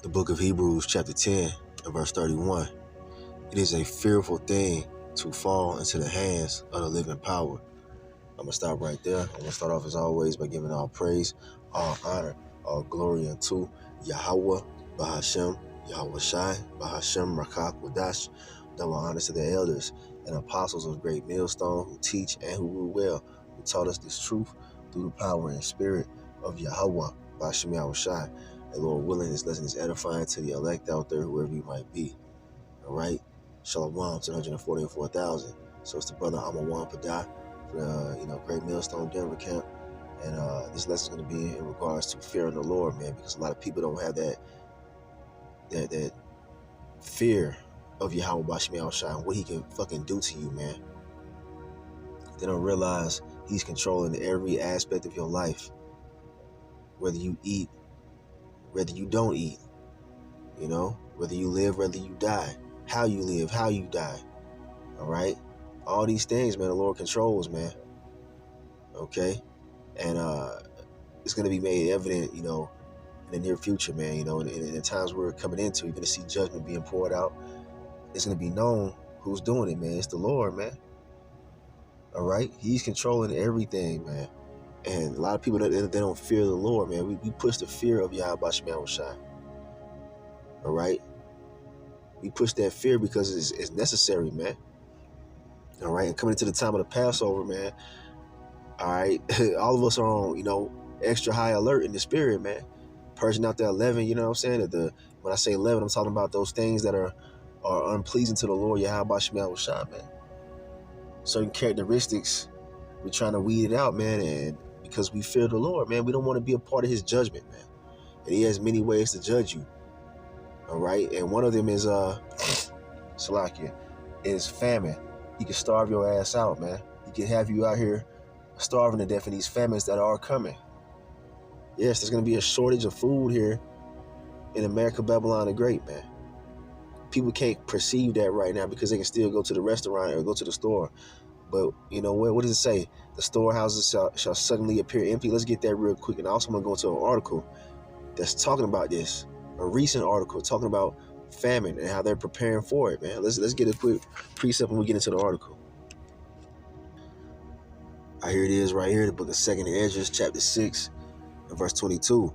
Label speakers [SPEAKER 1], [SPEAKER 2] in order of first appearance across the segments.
[SPEAKER 1] The book of Hebrews chapter 10 and verse 31. It is a fearful thing to fall into the hands of the living power. I'm going to stop right there. I'm going to start off as always by giving all praise, all honor, all glory unto YAHAWAH, bahasham, YAHAWASHI, bahasham, rakak, wadash. Double honor to the elders and apostles of great millstone who teach and who rule well, who taught us this truth through the power and spirit of YAHAWAH, bahasham, YAHAWASHI. And Lord willing, this lesson is edifying to the elect out there, whoever you might be. All right? Shalom to the 144,000. So it's the brother Amawan Padah for the Great Millstone Denver camp. And this lesson is going to be in regards to fearing the Lord, man, because a lot of people don't have that fear of YAHAWASHI and what he can fucking do to you, man. They don't realize he's controlling every aspect of your life. Whether you eat, whether you don't eat, whether you live, whether you die, how you live, how you die. All right? All these things, man, the Lord controls, man. Okay? And it's going to be made evident, in the near future, man. In the times we're coming into, you're going to see judgment being poured out. It's going to be known who's doing it, man. It's the Lord, man. All right? He's controlling everything, man. And a lot of people, they don't fear the Lord, man. We push the fear of YAHAWASHI. All right? We push that fear because it's necessary, man. All right? And coming into the time of the Passover, man, all right, all of us are on, extra high alert in the spirit, man. Purging out the 11, you know what I'm saying? When I say 11, I'm talking about those things that are unpleasing to the Lord, YAHAWASHI, man. Certain characteristics, we're trying to weed it out, man, and because we fear the Lord, man, we don't want to be a part of his judgment, man. And he has many ways to judge you. All right? And one of them is Salakia, is famine. He can starve your ass out, man. He can have you out here starving to death in these famines that are coming. Yes, there's going to be a shortage of food here in America, Babylon the Great, man. People can't perceive that right now because they can still go to the restaurant or go to the store. But you know what does it say? The storehouses shall suddenly appear empty. Let's get that real quick. And I also want to go to an article that's talking about this. A recent article talking about famine and how they're preparing for it, man. Let's get a quick precept when we get into the article. Here it is right here, the book of 2nd Ezra, chapter 6, and verse 22.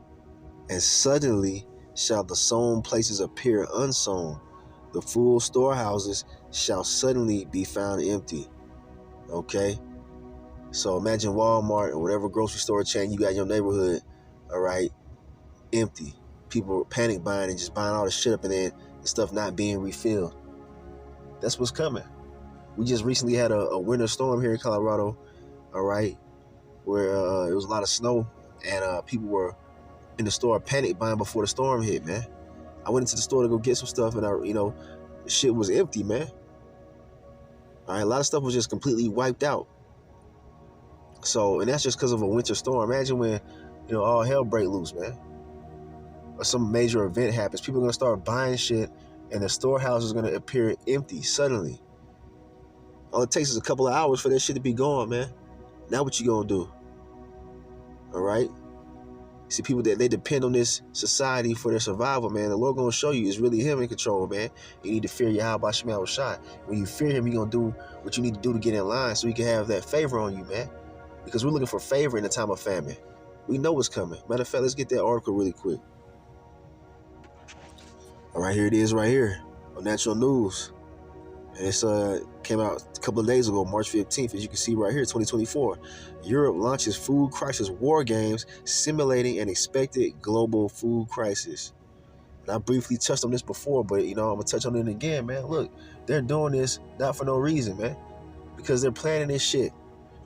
[SPEAKER 1] And suddenly shall the sown places appear unsown. The full storehouses shall suddenly be found empty. Okay? So imagine Walmart or whatever grocery store chain you got in your neighborhood, all right, empty. People panic buying and just buying all the shit up and then the stuff not being refilled. That's what's coming. We just recently had a winter storm here in Colorado, all right, where it was a lot of snow and people were in the store panic buying before the storm hit, man. I went into the store to go get some stuff and the shit was empty, man. All right, a lot of stuff was just completely wiped out. So, and that's just because of a winter storm. Imagine when, all hell break loose, man. Or some major event happens. People are going to start buying shit and the storehouse is going to appear empty suddenly. All it takes is a couple of hours for that shit to be gone, man. Now what you going to do? All right? See, people that they depend on this society for their survival, man. The Lord going to show you it's really him in control, man. You need to fear YAHAWASHI. When you fear him, you're going to do what you need to do to get in line so he can have that favor on you, man. Because we're looking for favor in the time of famine. We know what's coming. Matter of fact, let's get that article really quick. All right, here it is right here on Natural News. And it's came out a couple of days ago, March 15th, as you can see right here, 2024. Europe launches food crisis war games simulating an expected global food crisis. And I briefly touched on this before, but I'm going to touch on it again, man. Look, they're doing this not for no reason, man. Because they're planning this shit.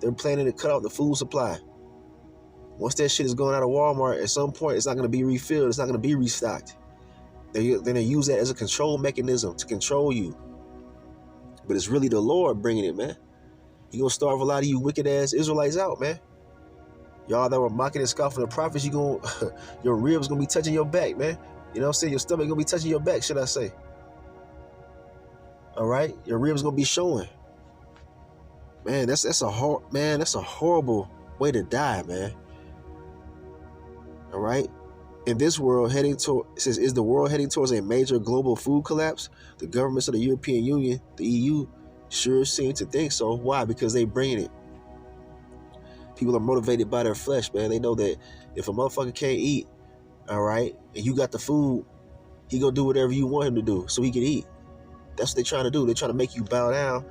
[SPEAKER 1] They're planning to cut out the food supply. Once that shit is going out of Walmart, at some point, it's not going to be refilled. It's not going to be restocked. They're going to use that as a control mechanism to control you. But it's really the Lord bringing it, man. You're going to starve a lot of you wicked-ass Israelites out, man. Y'all that were mocking and scoffing the prophets, your ribs going to be touching your back, man. You know what I'm saying? Your stomach going to be touching your back, should I say. All right? Your ribs going to be showing. Man, that's a horrible way to die, man. All right? In this world heading toward, it says, is the world heading towards a major global food collapse? The governments of the European Union, the EU, sure seem to think so. Why? Because they bring it. People are motivated by their flesh, man. They know that if a motherfucker can't eat, all right, and you got the food, he gonna do whatever you want him to do so he can eat. That's what they're trying to do. They're trying to make you bow down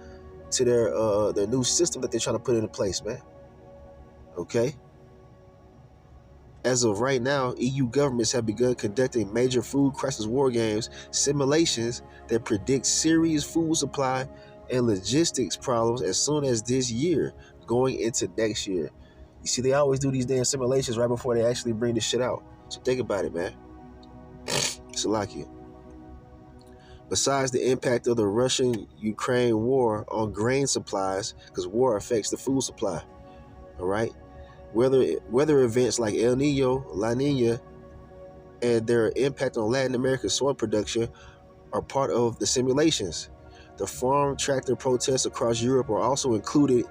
[SPEAKER 1] to their new system that they're trying to put into place, man. Okay? As of right now, EU governments have begun conducting major food crisis war games, simulations that predict serious food supply and logistics problems as soon as this year, going into next year. You see, they always do these damn simulations right before they actually bring this shit out. So think about it, man. Salakia. Besides the impact of the Russian-Ukraine war on grain supplies, because war affects the food supply, all right? Weather events like El Nino, La Nina, and their impact on Latin American soy production are part of the simulations. The farm tractor protests across Europe are also included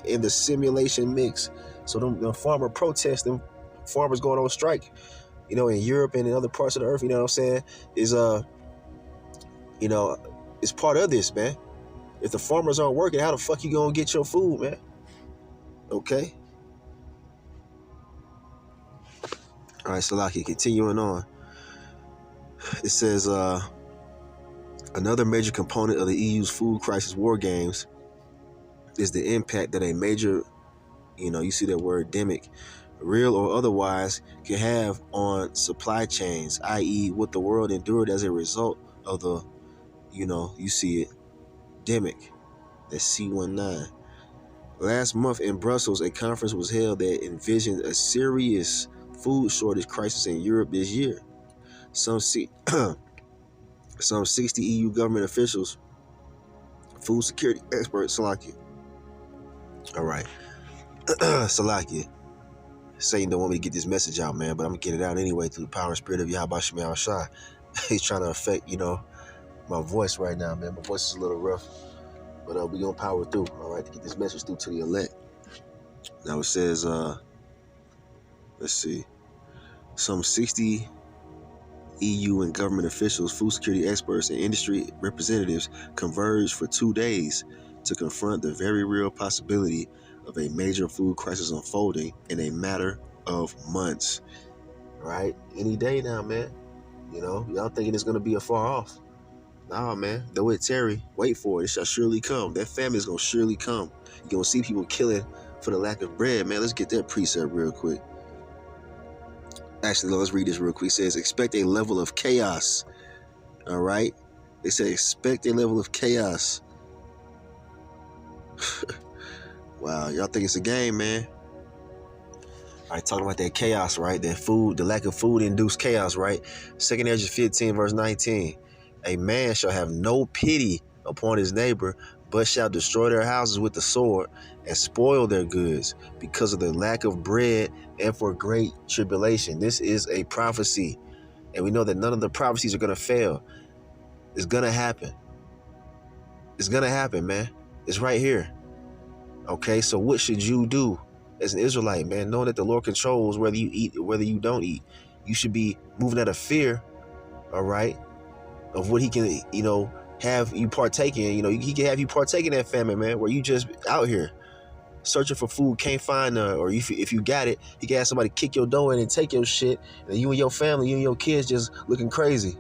[SPEAKER 1] in the simulation mix. So the farmer protests, them farmers going on strike, you know, in Europe and in other parts of the earth, you know what I'm saying, is you know, it's part of this, man. If the farmers aren't working, how the fuck you gonna get your food, man? Okay. All right, Salaki, continuing on. It says, another major component of the EU's food crisis war games is the impact that a major, you know, you see that word demic, real or otherwise, can have on supply chains, i.e. what the world endured as a result of the, you know, you see it, demic, that's C19. Last month in Brussels, a conference was held that envisioned a serious food shortage crisis in Europe this year. Some 60 EU government officials, food security experts, Salakia. All right. Salakia. Satan don't want me to get this message out, man, but I'm going to get it out anyway through the power and spirit of YAHAWASHI. He's trying to affect, you know, my voice right now, man. My voice is a little rough, but we're going to power through, all right, to get this message through to the elect. Now it says, let's see, some 60 EU and government officials, food security experts, and industry representatives converged for 2 days to confront the very real possibility of a major food crisis unfolding in a matter of months. Right? Any day now, man. You know, y'all thinking it's going to be afar off. Nah, man. Though it tarry, wait for it. It shall surely come. That famine is going to surely come. You're going to see people killing for the lack of bread, man. Let's get that precept real quick. Actually, let's read this real quick. It says, expect a level of chaos. All right? They say, expect a level of chaos. Wow, y'all think it's a game, man. All right, talking about that chaos, right? That food, the lack of food induced chaos, right? 2nd Ezra 15, verse 19. A man shall have no pity upon his neighbor, but shall destroy their houses with the sword and spoil their goods because of the lack of bread and for great tribulation. This is a prophecy, and we know that none of the prophecies are going to fail. It's going to happen. It's going to happen, man. It's right here. Okay, so what should you do as an Israelite, man? Knowing that the Lord controls whether you eat or whether you don't eat. You should be moving out of fear, all right, of what he can, you know, have you partake in. You know, he can have you partake in that famine, man, where you just out here searching for food, can't find none, or if you got it, he can have somebody kick your door in and take your shit, and you and your family, you and your kids just looking crazy.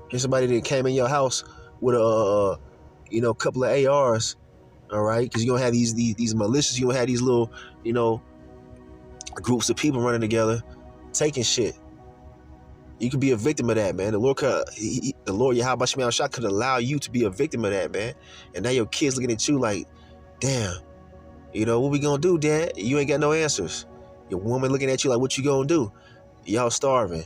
[SPEAKER 1] Here's somebody that came in your house with a, you know, couple of ARs, all right, because you're gonna have these militias, you're gonna have these little, you know, groups of people running together, taking shit. You could be a victim of that, man. The Lord YAHAWASHI could allow you to be a victim of that, man. And now your kids looking at you like, damn, you know, what we gonna do, Dad? You ain't got no answers. Your woman looking at you like, what you gonna do? Y'all starving.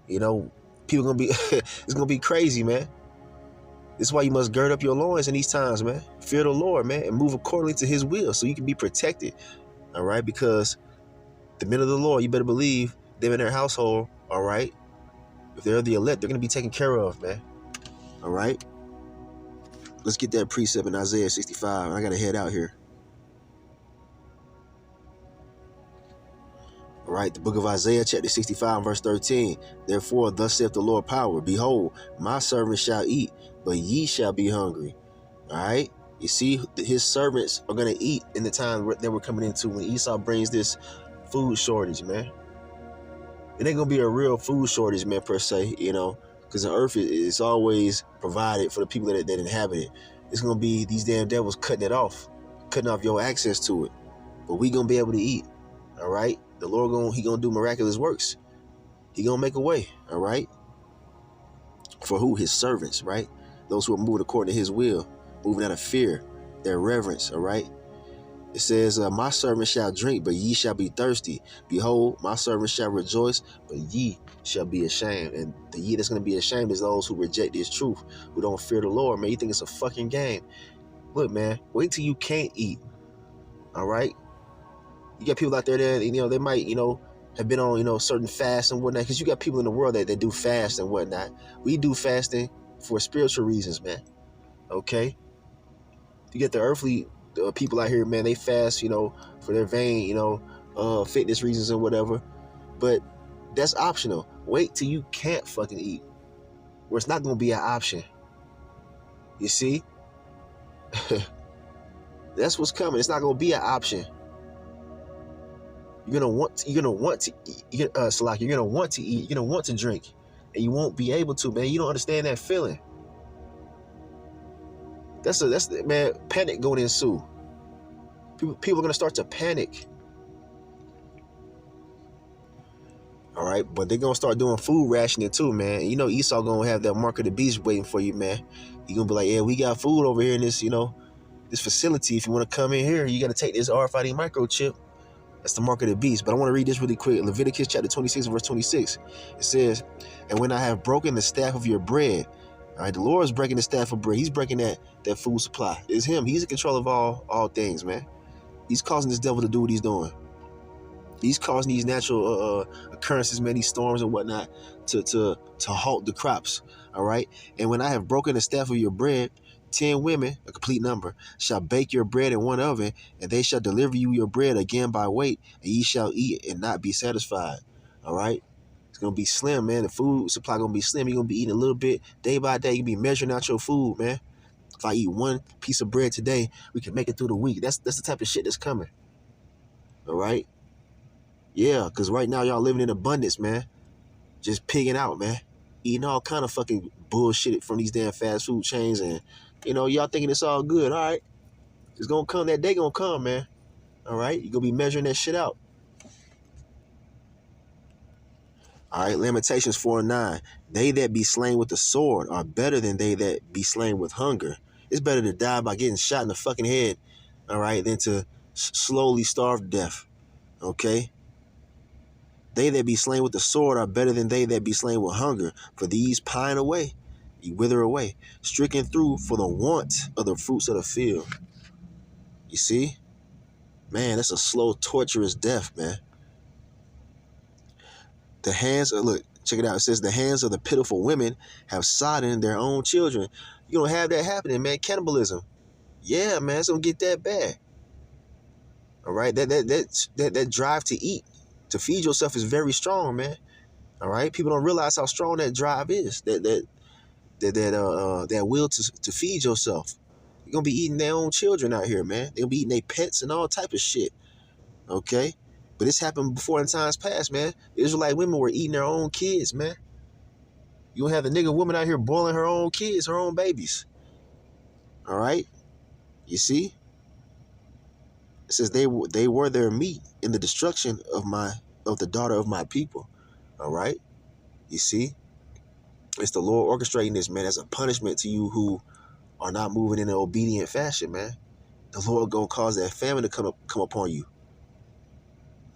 [SPEAKER 1] You know, people gonna be, it's gonna be crazy, man. This is why you must gird up your loins in these times, man. Fear the Lord, man, and move accordingly to his will so you can be protected, all right? Because the men of the Lord, you better believe them in their household, all right? If they're the elect, they're going to be taken care of, man, all right? Let's get that precept in Isaiah 65. I got to head out here. All right, the book of Isaiah, chapter 65, verse 13. Therefore, thus saith the Lord power, behold, my servants shall eat, but ye shall be hungry. All right, you see, his servants are going to eat in the time that we're coming into when Esau brings this food shortage, man. It ain't going to be a real food shortage, man, per se, you know, because the earth is always provided for the people that inhabit it. It's going to be these damn devils cutting off your access to it. But we going to be able to eat, all right? The Lord, he going to do miraculous works. He going to make a way, all right? For who? His servants, right? Those who are moved according to his will, moving out of fear, their reverence, all right? It says, my servants shall drink, but ye shall be thirsty. Behold, my servants shall rejoice, but ye shall be ashamed. And the ye that's going to be ashamed is those who reject his truth, who don't fear the Lord, man. You think it's a fucking game. Look, man, wait till you can't eat, all right? You got people out there that, you know, they might, you know, have been on, you know, certain fasts and whatnot, because you got people in the world that do fast and whatnot. We do fasting for spiritual reasons, man, okay? You get the earthly people out here, man, they fast, you know, for their vain, you know, fitness reasons and whatever. But that's optional. Wait till you can't fucking eat, where it's not going to be an option. You see? That's what's coming. It's not going to be an option. You're gonna want to eat. You're gonna want to eat. You're gonna want to drink, and you won't be able to, man. You don't understand that feeling. That's man. Panic going to ensue. People are gonna start to panic. All right, but they're gonna start doing food rationing too, man. You know, Esau gonna have that mark of the beast waiting for you, man. You're gonna be like, yeah, we got food over here in this, you know, this facility. If you want to come in here, you got to take this RFID microchip. That's the mark of the beast. But I want to read this really quick. Leviticus chapter 26, verse 26. It says, and when I have broken the staff of your bread, all right, the Lord is breaking the staff of bread. He's breaking that food supply. It's him. He's in control of all things, man. He's causing this devil to do what he's doing. He's causing these natural occurrences, man, these storms and whatnot, to halt the crops, all right? And when I have broken the staff of your bread, 10 women, a complete number, shall bake your bread in one oven, and they shall deliver you your bread again by weight, and ye shall eat and not be satisfied. All right? It's going to be slim, man. The food supply going to be slim. You're going to be eating a little bit day by day. You're going to be measuring out your food, man. If I eat one piece of bread today, we can make it through the week. That's the type of shit that's coming. All right? Yeah, because right now y'all living in abundance, man. Just pigging out, man. Eating all kind of fucking bullshit from these damn fast food chains, and you know, y'all thinking it's all good. All right. It's going to come. That day going to come, man. All right. You're going to be measuring that shit out. All right. Lamentations 4:9. They that be slain with the sword are better than they that be slain with hunger. It's better to die by getting shot in the fucking head, all right, than to slowly starve to death. Okay. They that be slain with the sword are better than they that be slain with hunger. For these pine away. You wither away, stricken through for the want of the fruits of the field. You see? Man, that's a slow, torturous death, man. The hands of, look, check it out. It says, the hands of the pitiful women have sodden their own children. You don't have that happening, man. Cannibalism. Yeah, man, it's going to get that bad. All right? That drive to eat, to feed yourself is very strong, man. All right? People don't realize how strong that drive is. That will to feed yourself. You're gonna be eating their own children out here, man. They'll be eating their pets and all type of shit. Okay? But this happened before in times past, man. Israelite women were eating their own kids, man. You don't have the nigga woman out here boiling her own kids, her own babies. All right? You see? It says they were their meat in the destruction of the daughter of my people. All right? You see? It's the Lord orchestrating this, man, as a punishment to you who are not moving in an obedient fashion, man. The Lord gonna cause that famine to come upon you.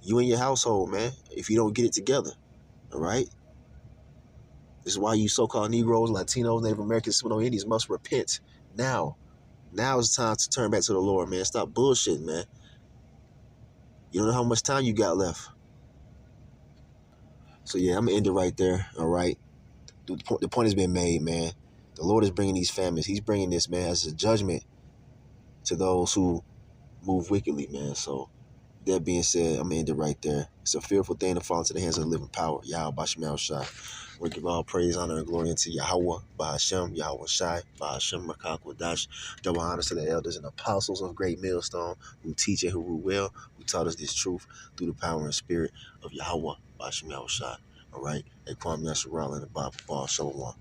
[SPEAKER 1] You and your household, man, if you don't get it together. All right? This is why you so-called Negroes, Latinos, Native Americans, Seminole Indians must repent now. Now is the time to turn back to the Lord, man. Stop bullshitting, man. You don't know how much time you got left. So, yeah, I'm going to end it right there, all right? The point has been made, man. The Lord is bringing these famines. He's bringing this, man, as a judgment to those who move wickedly, man. So, That being said, I'm going to end it right there. It's a fearful thing to fall into the hands of the living power. YAHAWASHI. We give all praise, honor, and glory unto YAHAWAH, bahasham, YAHAWASHI, bahasham, Makakwadash. Double honors to the elders and apostles of Great Millstone who teach and who rule well, who taught us this truth through the power and spirit of YAHAWAH, bahasham, YAHAWASHI. All right? They call me Yasharal in the Bible. Shalom.